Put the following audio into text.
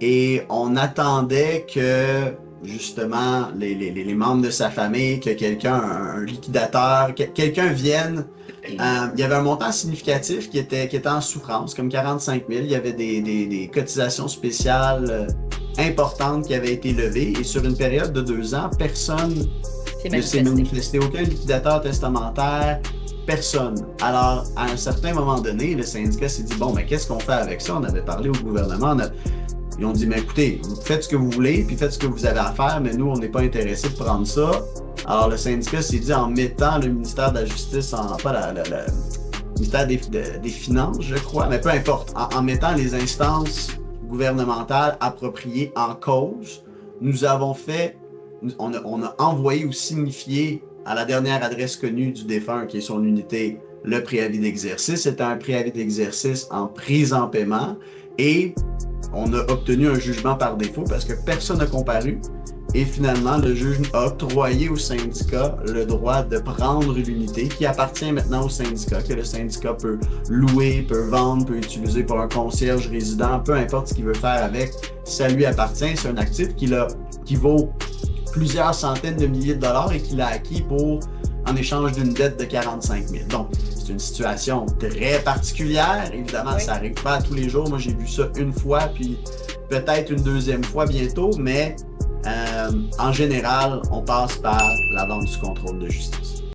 et on attendait que justement les membres de sa famille, que quelqu'un, un liquidateur, quelqu'un vienne. Il y avait un montant significatif qui était en souffrance, comme 45 000. Il y avait des cotisations spéciales importantes qui avaient été levées et sur une période de 2 ans, personne ne s'est manifesté, aucun liquidateur testamentaire, personne. Alors, à un certain moment donné, le syndicat s'est dit, bon, mais qu'est-ce qu'on fait avec ça? On avait parlé au gouvernement, ils ont dit, mais écoutez, vous faites ce que vous voulez, puis faites ce que vous avez à faire, mais nous, on n'est pas intéressés de prendre ça. Alors, le syndicat s'est dit, en mettant le ministère de la Justice, pas le ministère des Finances, je crois, mais peu importe, en mettant les instances gouvernementales appropriées en cause, on a envoyé ou signifié à la dernière adresse connue du défunt, qui est son unité, le préavis d'exercice. C'était un préavis d'exercice en prise en paiement et on a obtenu un jugement par défaut parce que personne n'a comparu. Et finalement, le juge a octroyé au syndicat le droit de prendre l'unité qui appartient maintenant au syndicat, que le syndicat peut louer, peut vendre, peut utiliser pour un concierge résident, peu importe ce qu'il veut faire avec, ça lui appartient. C'est un actif qui vaut plusieurs centaines de milliers de dollars et qu'il a acquis en échange d'une dette de 45 000. Donc, c'est une situation très particulière. Évidemment, ça n'arrive pas tous les jours. Moi, j'ai vu ça une fois, puis peut-être une deuxième fois bientôt, mais en général, on passe par la vente du contrôle de justice.